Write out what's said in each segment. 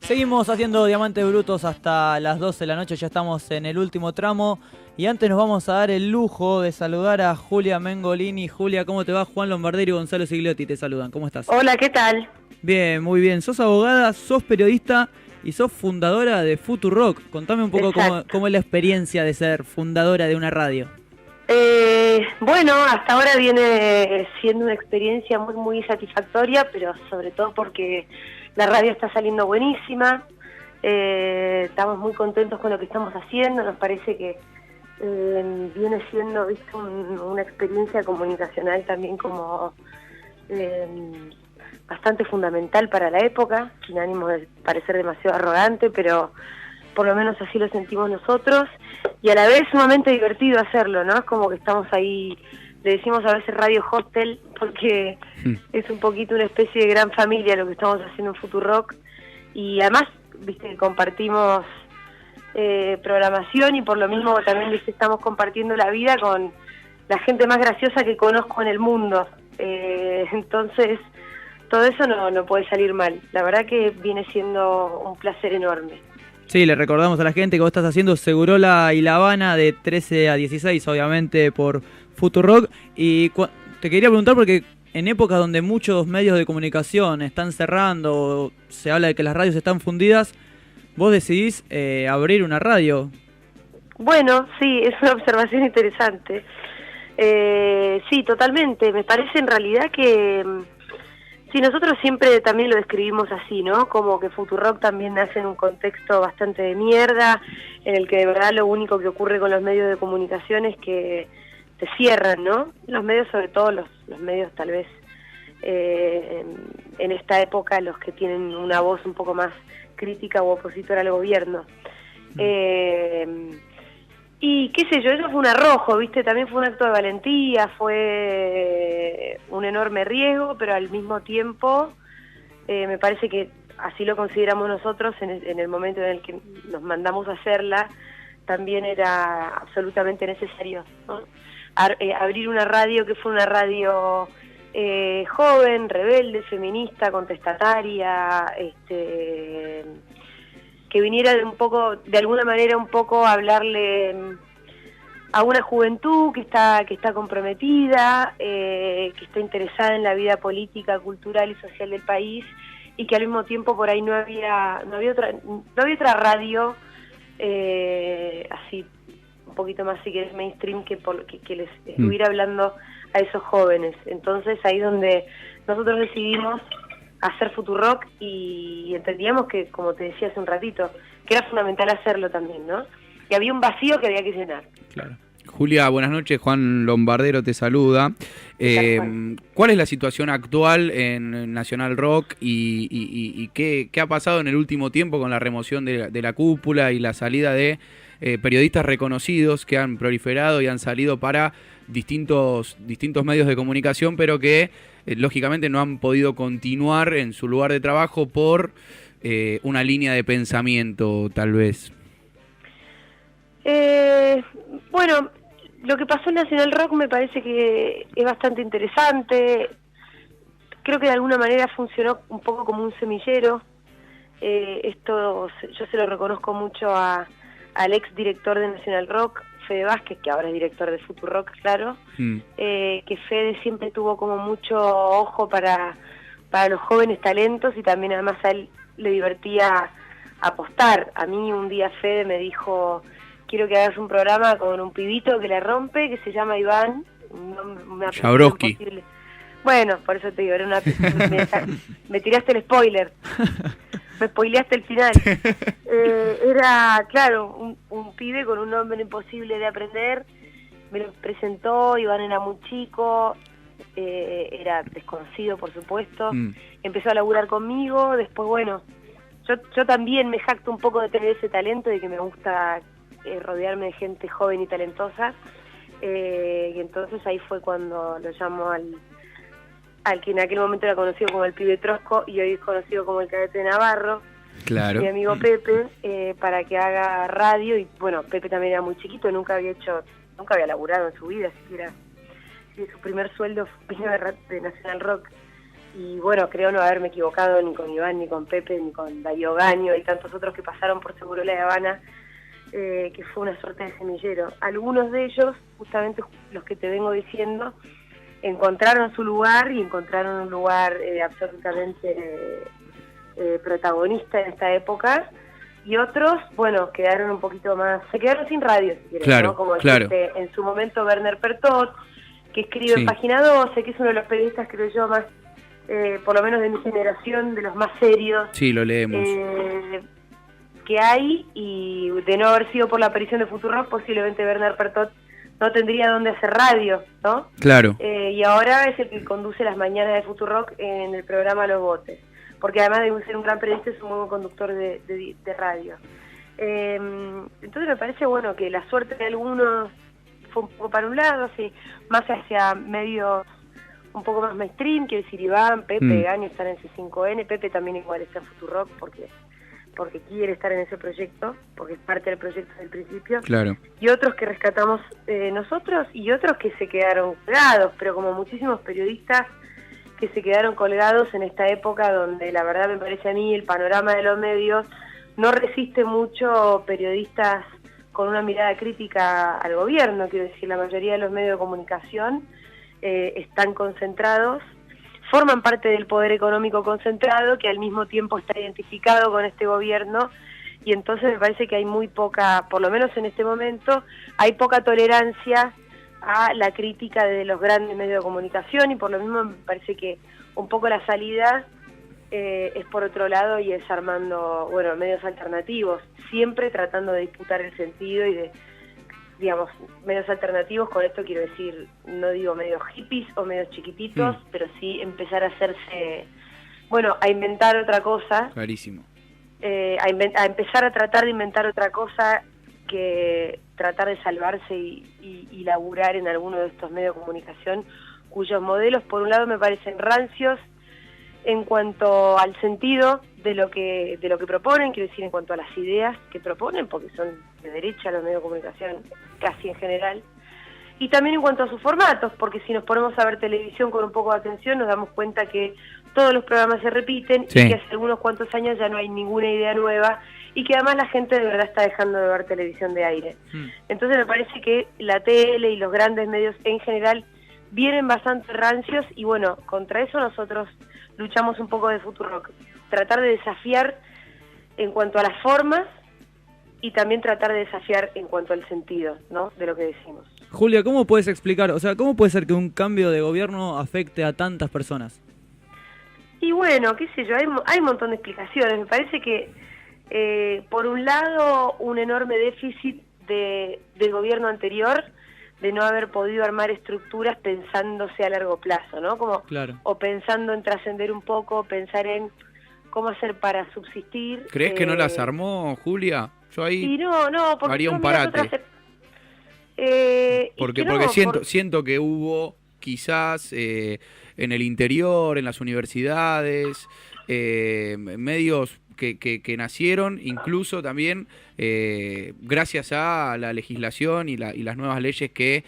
Seguimos haciendo Diamantes Brutos hasta las 12 de la noche, ya estamos en el último tramo y antes nos vamos a dar el lujo de saludar a Julia Mengolini. Julia, ¿cómo te va? Juan Lombardero y Gonzalo Sigliotti te saludan, ¿cómo estás? Hola, ¿qué tal? Bien, muy bien. Sos abogada, sos periodista y sos fundadora de Futurock. Contame un poco cómo es la experiencia de ser fundadora de una radio. Bueno, hasta ahora viene siendo una experiencia muy, muy satisfactoria, pero sobre todo porque la radio está saliendo buenísima. Estamos muy contentos con lo que estamos haciendo. Nos parece que viene siendo, ¿viste? Una experiencia comunicacional también como bastante fundamental para la época, sin ánimo de parecer demasiado arrogante, pero por lo menos así lo sentimos nosotros, y a la vez sumamente divertido hacerlo, ¿no? Es como que estamos ahí, le decimos a veces radio hostel, porque es un poquito una especie de gran familia lo que estamos haciendo en Futurock, y además, viste, compartimos programación, y por lo mismo también, viste, estamos compartiendo la vida con la gente más graciosa que conozco en el mundo, entonces todo eso no puede salir mal. La verdad que viene siendo un placer enorme. Sí, le recordamos a la gente que vos estás haciendo Segurola y La Habana de 13 a 16, obviamente por Futurock. Y te quería preguntar porque en épocas donde muchos medios de comunicación están cerrando, se habla de que las radios están fundidas, vos decidís abrir una radio. Bueno, sí, es una observación interesante. Sí, totalmente. Me parece en realidad que sí, nosotros siempre también lo describimos así, ¿no? Como que Futurock también nace en un contexto bastante de mierda, en el que de verdad lo único que ocurre con los medios de comunicación es que se cierran, ¿no? Los medios, sobre todo los medios tal vez en esta época, los que tienen una voz un poco más crítica o opositora al gobierno. Y qué sé yo, eso fue un arrojo, ¿viste? También fue un acto de valentía, fue un enorme riesgo, pero al mismo tiempo me parece que así lo consideramos nosotros en el momento en el que nos mandamos a hacerla, también era absolutamente necesario, ¿no? Abrir una radio que fue una radio joven, rebelde, feminista, contestataria, que viniera de alguna manera un poco a hablarle a una juventud que está comprometida, que está interesada en la vida política, cultural y social del país, y que al mismo tiempo por ahí no había otra radio así un poquito más, si querés, mainstream, que les estuviera hablando a esos jóvenes. Entonces ahí donde nosotros decidimos hacer Futurock, y entendíamos que, como te decía hace un ratito, que era fundamental hacerlo también, ¿no? Que había un vacío que había que llenar. Claro. Julia, buenas noches. Juan Lombardero te saluda. ¿Cuál es la situación actual en Nacional Rock y qué ha pasado en el último tiempo con la remoción de la cúpula y la salida de periodistas reconocidos que han proliferado y han salido para distintos medios de comunicación, pero que lógicamente no han podido continuar en su lugar de trabajo por una línea de pensamiento, tal vez? Bueno, lo que pasó en Nacional Rock me parece que es bastante interesante. Creo que de alguna manera funcionó un poco como un semillero. Esto yo se lo reconozco mucho al ex director de Nacional Rock, Fede Vázquez, que ahora es director de Futurock, claro, que Fede siempre tuvo como mucho ojo para los jóvenes talentos, y también además a él le divertía apostar. A mí un día Fede me dijo: quiero que hagas un programa con un pibito que la rompe, que se llama Iván, una Jabrowski. Bueno, por eso te digo, era me tiraste el spoiler. Me spoileaste el final. Era, claro, un pibe con un nombre imposible de aprender. Me lo presentó, Iván era muy chico, era desconocido, por supuesto. Empezó a laburar conmigo. Después, bueno, yo también me jacto un poco de tener ese talento, de que me gusta rodearme de gente joven y talentosa. Y entonces ahí fue cuando lo llamo al que en aquel momento era conocido como el pibe Trosco y hoy es conocido como el cadete Navarro, claro, mi amigo Pepe, para que haga radio. Y bueno, Pepe también era muy chiquito, nunca había laburado en su vida, siquiera. Su primer sueldo vino de Nacional Rock. y bueno, creo no haberme equivocado ni con Iván, ni con Pepe, ni con Darío Gaño y tantos otros que pasaron por Segurola y Habana, que fue una suerte de semillero. Algunos de ellos, justamente los que te vengo diciendo, encontraron su lugar y encontraron un lugar absolutamente protagonista en esta época, y otros, bueno, quedaron un poquito más, se quedaron sin radio, si quieres, claro, ¿no? Como claro. en su momento Werner Pertot, que escribe en Página 12, que es uno de los periodistas, creo yo, más, por lo menos de mi generación, de los más serios. Sí, lo leemos. Que hay, y de no haber sido por la aparición de Futurock, posiblemente Werner Pertot no tendría dónde hacer radio, ¿no? Claro. Y ahora es el que conduce las mañanas de Futurock en el programa Los Botes, porque además de ser un gran periodista es un muy buen conductor de radio. Entonces me parece bueno que la suerte de algunos fue un poco para un lado, así, más hacia medios un poco más mainstream, quiero decir Iván, Pepe, Gaño están en C5N, Pepe también igual está en Futurock porque quiere estar en ese proyecto, porque es parte del proyecto desde el principio. Claro. Y otros que rescatamos nosotros, y otros que se quedaron colgados, pero como muchísimos periodistas que se quedaron colgados en esta época donde la verdad me parece a mí el panorama de los medios no resiste mucho periodistas con una mirada crítica al gobierno. Quiero decir, la mayoría de los medios de comunicación están concentrados, forman parte del poder económico concentrado que al mismo tiempo está identificado con este gobierno, y entonces me parece que hay muy poca, por lo menos en este momento, hay poca tolerancia a la crítica de los grandes medios de comunicación, y por lo mismo me parece que un poco la salida es por otro lado, y es armando, bueno, medios alternativos, siempre tratando de disputar el sentido y de, digamos, medios alternativos, con esto quiero decir, no digo medios hippies o medios chiquititos, pero sí empezar a hacerse, bueno, a inventar otra cosa. Clarísimo. A empezar a tratar de inventar otra cosa que tratar de salvarse y laburar en alguno de estos medios de comunicación cuyos modelos, por un lado, me parecen rancios en cuanto al sentido de lo que proponen, quiero decir, en cuanto a las ideas que proponen, porque son de derecha los medios de comunicación casi en general, y también en cuanto a sus formatos, porque si nos ponemos a ver televisión con un poco de atención nos damos cuenta que todos los programas se repiten, sí, y que hace algunos cuantos años ya no hay ninguna idea nueva, y que además la gente de verdad está dejando de ver televisión de aire. Entonces me parece que la tele y los grandes medios en general vienen bastante rancios, y bueno, contra eso nosotros luchamos un poco de Futurock, tratar de desafiar en cuanto a las formas y también tratar de desafiar en cuanto al sentido, ¿no?, de lo que decimos. Julia, ¿cómo puedes explicar, o sea, cómo puede ser que un cambio de gobierno afecte a tantas personas? Y bueno, qué sé yo, hay un montón de explicaciones. Me parece que, por un lado, un enorme déficit del gobierno anterior, de no haber podido armar estructuras pensándose a largo plazo, ¿no? Como, claro, o pensando en trascender un poco, pensar en cómo hacer para subsistir. ¿Crees que no las armó, Julia? Yo ahí y no, porque haría un mirás parate. Porque siento que hubo quizás en el interior, en las universidades, medios que nacieron incluso también gracias a la legislación y las nuevas leyes que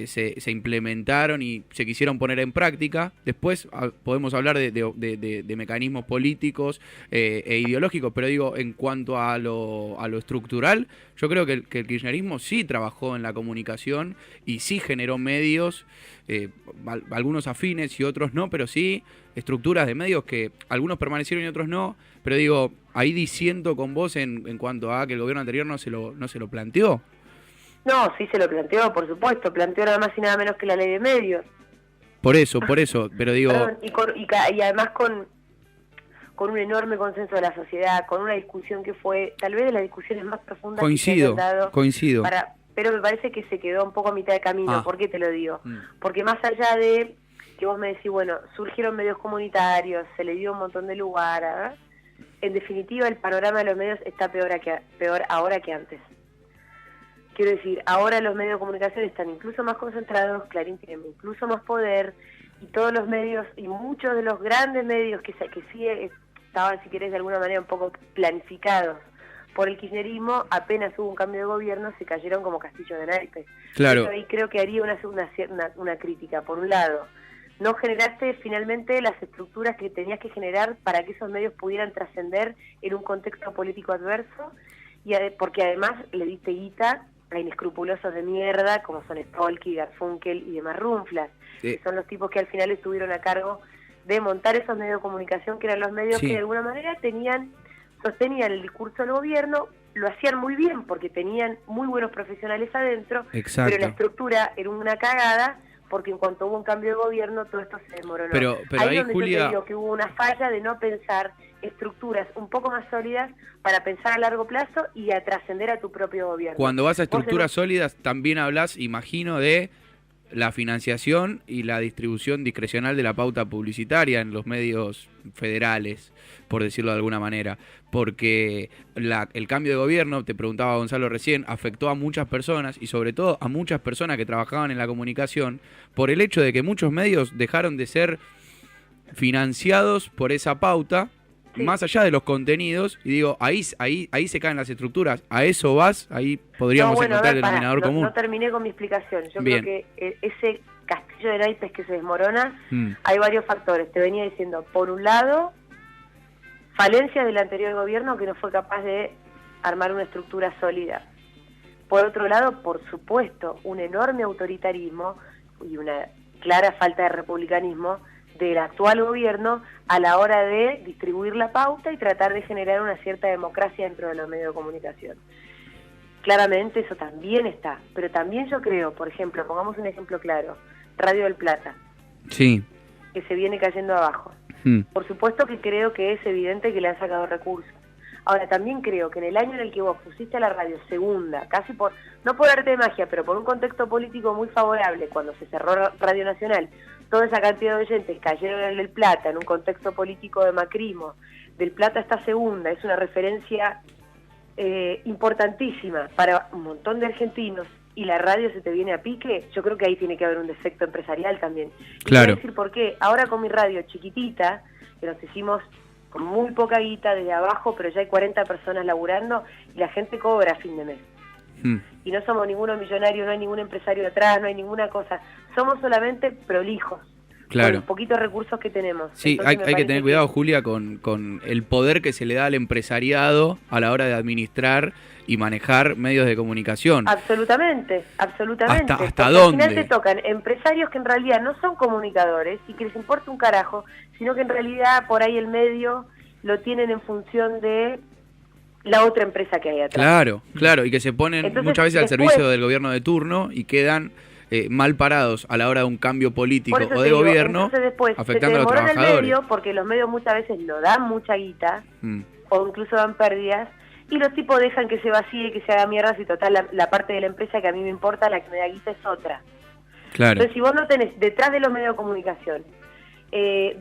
se implementaron y se quisieron poner en práctica. Después podemos hablar de mecanismos políticos e ideológicos, pero digo, en cuanto a lo estructural, yo creo que el kirchnerismo sí trabajó en la comunicación y sí generó medios, algunos afines y otros no, pero sí estructuras de medios que algunos permanecieron y otros no, pero digo, ahí disiento con vos en cuanto a que el gobierno anterior no se lo planteó. No, sí se lo planteó, por supuesto, planteó nada más y nada menos que la ley de medios. Por eso, pero digo... Y además con un enorme consenso de la sociedad, con una discusión que fue tal vez de las discusiones más profundas que se han dado. Coincido. Pero me parece que se quedó un poco a mitad de camino. ¿Por qué te lo digo? Porque más allá de que vos me decís, bueno, surgieron medios comunitarios, se le dio un montón de lugar, ¿eh? En definitiva el panorama de los medios está peor ahora que antes. Quiero decir, ahora los medios de comunicación están incluso más concentrados, Clarín tiene incluso más poder, y todos los medios, y muchos de los grandes medios que sí estaban, si querés, de alguna manera un poco planificados por el kirchnerismo, apenas hubo un cambio de gobierno, se cayeron como castillos de naipes. Claro. Eso ahí creo que haría una crítica, por un lado, no generaste finalmente las estructuras que tenías que generar para que esos medios pudieran trascender en un contexto político adverso, porque además le diste guita a inescrupulosos de mierda como son Stolky, Garfunkel y demás runflas, que son los tipos que al final estuvieron a cargo de montar esos medios de comunicación, que eran los medios que de alguna manera sostenían el discurso del gobierno, lo hacían muy bien porque tenían muy buenos profesionales adentro, pero la estructura era una cagada, porque en cuanto hubo un cambio de gobierno todo esto se desmoronó. Pero ahí, donde Julia, yo te digo que hubo una falla de no pensar estructuras un poco más sólidas para pensar a largo plazo y a trascender a tu propio gobierno. Cuando vas a estructuras sólidas también hablas, imagino, de la financiación y la distribución discrecional de la pauta publicitaria en los medios federales, por decirlo de alguna manera, porque el cambio de gobierno, te preguntaba Gonzalo recién, afectó a muchas personas y sobre todo a muchas personas que trabajaban en la comunicación por el hecho de que muchos medios dejaron de ser financiados por esa pauta, más allá de los contenidos, y digo, ahí se caen las estructuras, a eso vas, ahí podríamos encontrar el denominador común. No terminé con mi explicación, yo creo que ese castillo de naipes que se desmorona, hay varios factores, te venía diciendo, por un lado, falencias del anterior gobierno que no fue capaz de armar una estructura sólida, por otro lado, por supuesto, un enorme autoritarismo y una clara falta de republicanismo del actual gobierno a la hora de distribuir la pauta y tratar de generar una cierta democracia dentro de los medios de comunicación. Claramente eso también está, pero también yo creo, por ejemplo, pongamos un ejemplo claro, Radio del Plata, que se viene cayendo abajo. Por supuesto que creo que es evidente que le han sacado recursos. Ahora, también creo que en el año en el que vos pusiste a la radio segunda, casi no por arte de magia, pero por un contexto político muy favorable, cuando se cerró Radio Nacional, toda esa cantidad de oyentes cayeron en el Plata, en un contexto político de macrismo. Del Plata está segunda, es una referencia importantísima para un montón de argentinos, y la radio se te viene a pique. Yo creo que ahí tiene que haber un defecto empresarial también. Claro. Quiero decir por qué. Ahora con mi radio chiquitita, que nos hicimos con muy poca guita desde abajo, pero ya hay 40 personas laburando, y la gente cobra a fin de mes. Y no somos ninguno millonario, no hay ningún empresario detrás, no hay ninguna cosa. Somos solamente prolijos. Con los poquitos recursos que tenemos. Sí, hay que tener cuidado, Julia, con el poder que se le da al empresariado a la hora de administrar y manejar medios de comunicación. Absolutamente. ¿Hasta dónde? Al final te tocan empresarios que en realidad no son comunicadores y que les importa un carajo, sino que en realidad por ahí el medio lo tienen en función de la otra empresa que hay atrás. Claro, y que se ponen muchas veces al servicio del gobierno de turno y quedan mal parados a la hora de un cambio político o de gobierno, afectando a los trabajadores. El medio, porque los medios muchas veces no dan mucha guita, o incluso dan pérdidas, y los tipos dejan que se vacíe, que se haga mierda, si total la parte de la empresa que a mí me importa, la que me da guita es otra. Entonces, si vos no tenés detrás de los medios de comunicación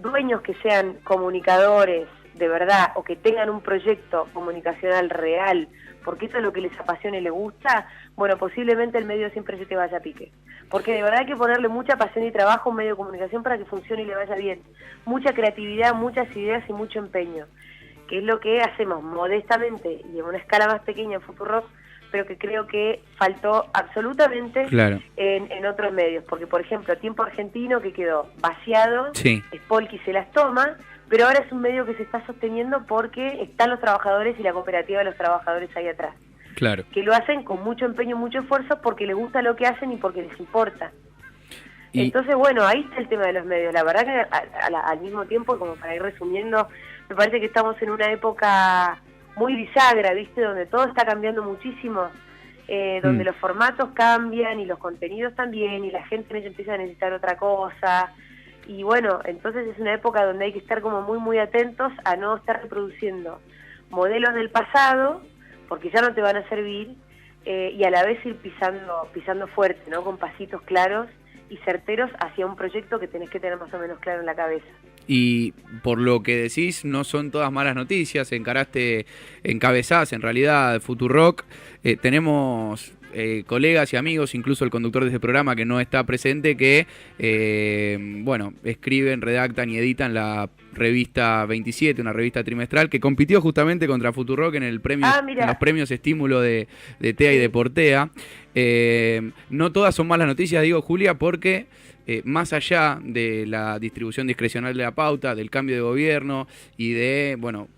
dueños que sean comunicadores de verdad, o que tengan un proyecto comunicacional real, porque eso es lo que les apasiona y les gusta, bueno, posiblemente el medio siempre se te vaya a pique. Porque de verdad hay que ponerle mucha pasión y trabajo a un medio de comunicación para que funcione y le vaya bien. Mucha creatividad, muchas ideas y mucho empeño, que es lo que hacemos modestamente y en una escala más pequeña en Futurock, pero que creo que faltó absolutamente en otros medios. Porque, por ejemplo, Tiempo Argentino, que quedó vaciado, Spolky se las toma, pero ahora es un medio que se está sosteniendo porque están los trabajadores y la cooperativa de los trabajadores ahí atrás. Que lo hacen con mucho empeño, mucho esfuerzo, porque les gusta lo que hacen y porque les importa. Entonces, bueno, ahí está el tema de los medios. La verdad que al mismo tiempo, como para ir resumiendo, me parece que estamos en una época muy bisagra, ¿viste? Donde todo está cambiando muchísimo, donde los formatos cambian y los contenidos también, y la gente empieza a necesitar otra cosa. Y bueno, entonces es una época donde hay que estar como muy, muy atentos a no estar reproduciendo modelos del pasado, porque ya no te van a servir, y a la vez ir pisando fuerte, ¿no? Con pasitos claros y certeros hacia un proyecto que tenés que tener más o menos claro en la cabeza. Y por lo que decís, no son todas malas noticias, encabezás en realidad Futurock, tenemos colegas y amigos, incluso el conductor de ese programa que no está presente, que escriben, redactan y editan la revista 27, una revista trimestral que compitió justamente contra Futurock en el premio, en los premios Estímulo de TEA y de Portea. No todas son malas noticias, digo, Julia, porque más allá de la distribución discrecional de la pauta, del cambio de gobierno y de, bueno,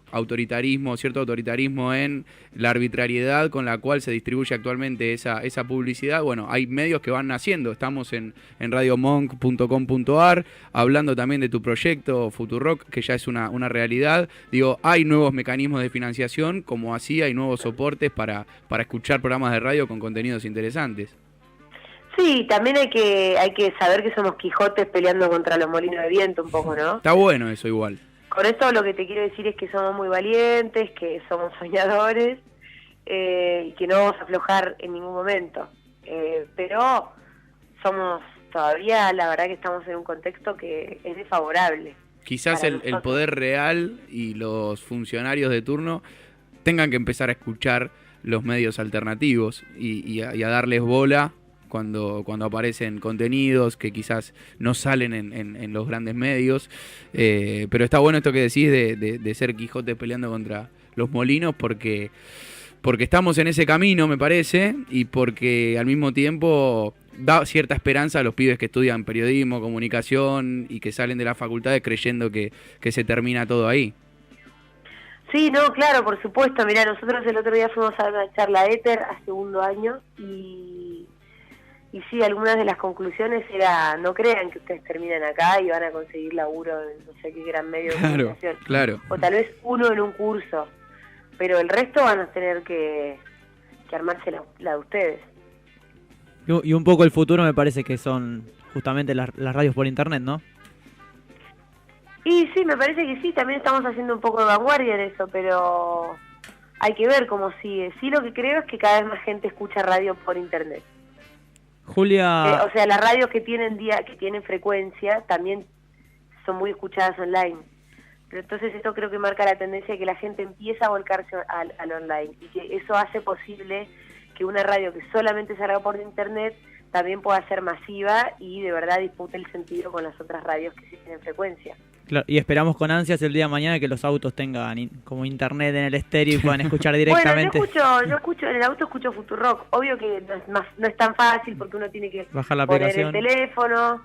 cierto autoritarismo en la arbitrariedad con la cual se distribuye actualmente esa publicidad, bueno, hay medios que van naciendo. Estamos en radiomonk.com.ar hablando también de tu proyecto Futurock, que ya es una realidad. Digo, hay nuevos mecanismos de financiación, como así hay nuevos soportes para escuchar programas de radio con contenidos interesantes. Sí, también hay que saber que somos Quijotes peleando contra los molinos de viento un poco, ¿no? Está bueno eso igual. Con esto lo que te quiero decir es que somos muy valientes, que somos soñadores y que no vamos a aflojar en ningún momento. Pero somos todavía, la verdad que estamos en un contexto que es desfavorable. Quizás el poder real y los funcionarios de turno tengan que empezar a escuchar los medios alternativos y a darles bola cuando aparecen contenidos que quizás no salen en los grandes medios, pero está bueno esto que decís de ser Quijote peleando contra los molinos, porque estamos en ese camino, me parece, y porque al mismo tiempo da cierta esperanza a los pibes que estudian periodismo, comunicación y que salen de las facultades creyendo que se termina todo ahí. Sí, no, claro, por supuesto. Mirá, nosotros el otro día fuimos a una charla éter a segundo año y sí, algunas de las conclusiones era: no crean que ustedes terminan acá y van a conseguir laburo en no sé qué gran medio de comunicación. Claro. O tal vez uno en un curso, pero el resto van a tener que armarse la de ustedes. Y un poco el futuro me parece que son justamente las radios por internet, ¿no? Y sí, me parece que sí, también estamos haciendo un poco de vanguardia en eso, pero hay que ver cómo sigue. Sí, lo que creo es que cada vez más gente escucha radio por internet. Julia... o sea, las radios que tienen frecuencia también son muy escuchadas online. Pero entonces esto creo que marca la tendencia de que la gente empieza a volcarse al online y que eso hace posible que una radio que solamente salga por internet también pueda ser masiva y de verdad dispute el sentido con las otras radios que sí tienen frecuencia. Claro, y esperamos con ansias el día de mañana que los autos tengan como internet en el estéreo y puedan escuchar directamente. Bueno, yo escucho en el auto, escucho Futurock. Obvio que no es tan fácil porque uno tiene que bajar la poner aplicación. El teléfono.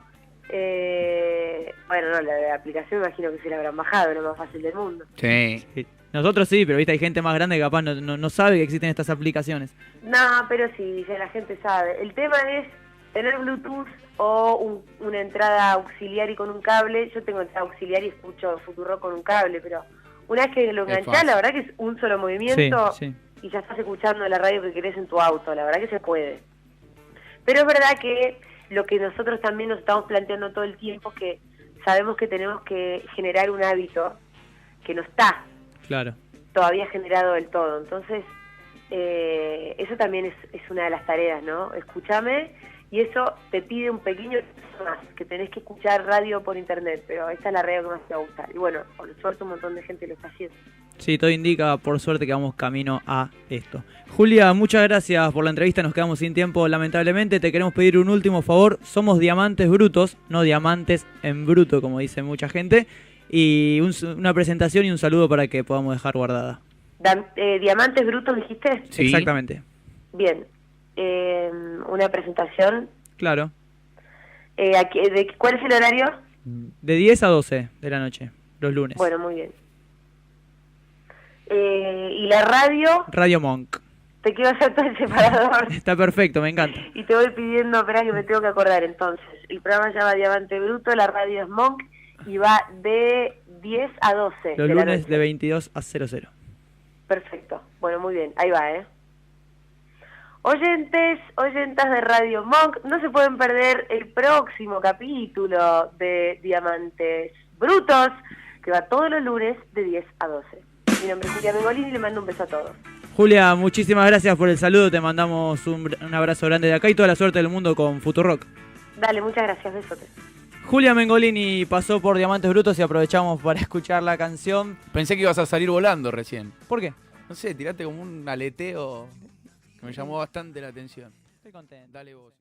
Bueno, no, la aplicación me imagino que se la habrán bajado, es lo más fácil del mundo. Sí. Nosotros sí, pero viste, hay gente más grande que capaz no sabe que existen estas aplicaciones. No, pero sí, ya la gente sabe. El tema es tener Bluetooth o una entrada auxiliar y con un cable. Yo tengo entrada auxiliar y escucho Futurock con un cable, pero una vez que lo enganchás, la verdad que es un solo movimiento sí. Y ya estás escuchando la radio que querés en tu auto, la verdad que se puede. Pero es verdad que lo que nosotros también nos estamos planteando todo el tiempo es que sabemos que tenemos que generar un hábito que no está todavía generado del todo. Entonces, eso también es una de las tareas, ¿no? Escúchame, y eso te pide un pequeño paso más, que tenés que escuchar radio por internet, pero esta es la radio que más te va a gustar. Y bueno, por suerte un montón de gente lo está haciendo. Sí, todo indica, por suerte, que vamos camino a esto. Julia, muchas gracias por la entrevista, nos quedamos sin tiempo lamentablemente. Te queremos pedir un último favor: somos diamantes brutos, no diamantes en bruto, como dice mucha gente. Y una presentación y un saludo para que podamos dejar guardada. ¿Diamantes brutos dijiste? Sí. Exactamente. Bien. Una presentación. Claro. ¿Cuál es el horario? De 10 a 12 de la noche, los lunes. Bueno, muy bien. ¿Y la radio? Radio Monk. Te quiero hacer todo el separador. Está perfecto, me encanta. Y te voy pidiendo, espera que me tengo que acordar entonces. El programa se llama Diamante Bruto, la radio es Monk y va de 10 a 12. Los lunes de 22 a 00. Perfecto. Bueno, muy bien. Ahí va, Oyentas de Radio Monk, no se pueden perder el próximo capítulo de Diamantes Brutos, que va todos los lunes de 10 a 12. Mi nombre es Julia Mengolini y le mando un beso a todos. Julia, muchísimas gracias por el saludo, te mandamos un abrazo grande de acá y toda la suerte del mundo con Futurock. Dale, muchas gracias, besotes. Julia Mengolini pasó por Diamantes Brutos y aprovechamos para escuchar la canción. Pensé que ibas a salir volando recién. ¿Por qué? No sé, tiraste como un aleteo que me llamó bastante la atención. Estoy contento. Dale vos.